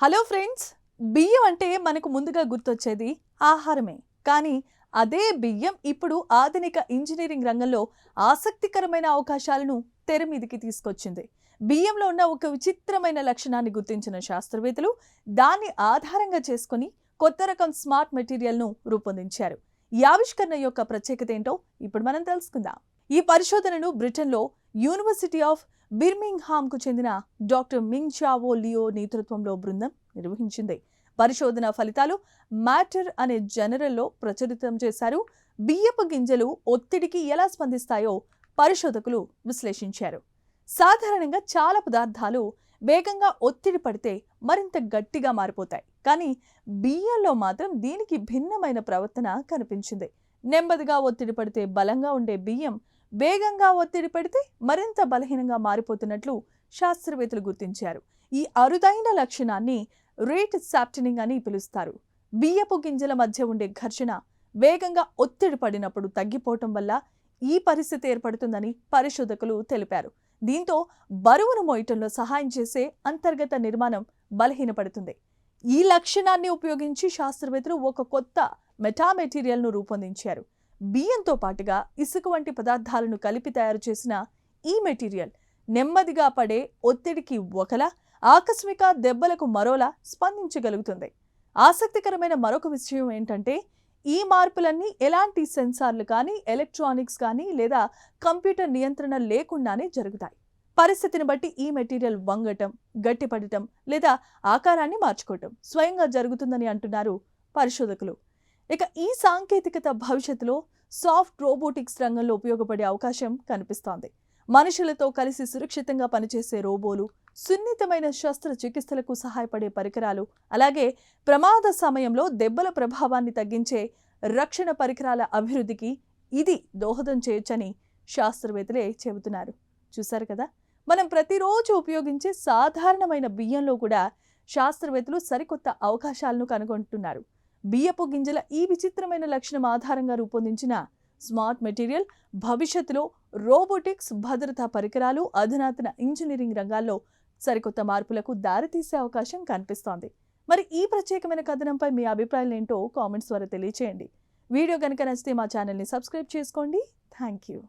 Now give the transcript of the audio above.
Hello friends, బియ్యం అంటే మనకు ముందుగా గుర్తొచ్చేది ఆహారమే. కానీ అదే బియ్యం ఇప్పుడు ఆధునిక ఇంజనీరింగ్ రంగంలో ఆసక్తికరమైన అవకాశాలను తెర మీదికి తీసుకొచ్చింది. బియ్యంలో ఉన్న ఒక విచిత్రమైన లక్షణాన్ని గుర్తించిన శాస్త్రవేత్తలు దాన్ని ఆధారంగా చేసుకొని కొత్త రకం స్మార్ట్ మెటీరియల్ను రూపొందించారు. ఈ ఆవిష్కరణ యొక్క ప్రత్యేకత ఏంటో ఇప్పుడు మనం తెలుసుకుందాం. ఈ పరిశోధనను బ్రిటన్లో యూనివర్సిటీ ఆఫ్ బిర్మింగ్హామ్కు చెందిన డాక్టర్ మింగ్ చావో లియో నేతృత్వంలో బృందం నిర్వహించింది. పరిశోధన ఫలితాలు మ్యాటర్ అనే జర్నల్లో ప్రచురితం చేశారు. బియ్యపు గింజలు ఒత్తిడికి ఎలా స్పందిస్తాయో పరిశోధకులు విశ్లేషించారు. సాధారణంగా చాలా పదార్థాలు వేగంగా ఒత్తిడి పడితే మరింత గట్టిగా మారిపోతాయి. కానీ బియ్యంలో మాత్రం దీనికి భిన్నమైన ప్రవర్తన కనిపించింది. నెమ్మదిగా ఒత్తిడి పడితే బలంగా ఉండే బియ్యం వేగంగా ఒత్తిడి పడితే మరింత బలహీనంగా మారిపోతున్నట్లు శాస్త్రవేత్తలు గుర్తించారు. ఈ అరుదైన లక్షణాన్ని రేట్ సాప్టనింగ్ అని పిలుస్తారు. బియ్యపు గింజల మధ్య ఉండే ఘర్షణ వేగంగా ఒత్తిడి పడినప్పుడు తగ్గిపోవటం వల్ల ఈ పరిస్థితి ఏర్పడుతుందని పరిశోధకులు తెలిపారు. దీంతో బరువును మోయటంలో సహాయం చేసే అంతర్గత నిర్మాణం బలహీనపడుతుంది. ఈ లక్షణాన్ని ఉపయోగించి శాస్త్రవేత్తలు ఒక కొత్త మెటామెటీరియల్ను రూపొందించారు. బియ్యంతో పాటుగా ఇసుక వంటి పదార్థాలను కలిపి తయారు చేసిన ఈ మెటీరియల్ నెమ్మదిగా పడే ఒత్తిడికి ఒకలా, ఆకస్మిక దెబ్బలకు మరోలా స్పందించగలుగుతుంది. ఆసక్తికరమైన మరొక విషయం ఏంటంటే ఈ మార్పులన్నీ ఎలాంటి సెన్సార్లు కానీ, ఎలక్ట్రానిక్స్ కానీ లేదా కంప్యూటర్ నియంత్రణ లేకుండానే జరుగుతాయి. పరిస్థితిని బట్టి ఈ మెటీరియల్ వంగటం, గట్టిపడటం లేదా ఆకారాన్ని మార్చుకోవటం స్వయంగా జరుగుతుందని అంటున్నారు పరిశోధకులు. ఇక ఈ సాంకేతికత భవిష్యత్తులో సాఫ్ట్ రోబోటిక్స్ రంగంలో ఉపయోగపడే అవకాశం కనిపిస్తోంది. మనుషులతో కలిసి సురక్షితంగా పనిచేసే రోబోలు, సున్నితమైన శస్త్రచికిత్సలకు సహాయపడే పరికరాలు, అలాగే ప్రమాద సమయంలో దెబ్బల ప్రభావాన్ని తగ్గించే రక్షణ పరికరాల అభివృద్ధికి ఇది దోహదం చేయొచ్చని శాస్త్రవేత్తలే చెబుతున్నారు. చూశారు కదా, మనం ప్రతిరోజు ఉపయోగించే సాధారణమైన బియ్యంలో కూడా శాస్త్రవేత్తలు సరికొత్త అవకాశాలను కనుగొంటున్నారు. బియ్యపు గింజల ఈ విచిత్రమైన లక్షణం ఆధారంగా రూపొందించిన స్మార్ట్ మెటీరియల్ భవిష్యత్తులో రోబోటిక్స్, భద్రతా పరికరాలు, అధునాతన ఇంజనీరింగ్ రంగాల్లో సరికొత్త మార్పులకు దారితీసే అవకాశం కనిపిస్తోంది. మరి ఈ ప్రత్యేకమైన కథనంపై మీ అభిప్రాయాలు ఏంటో కామెంట్స్ ద్వారా తెలియచేయండి. వీడియో కనుక నచ్చితే మా ఛానల్ని సబ్స్క్రైబ్ చేసుకోండి. Thank you.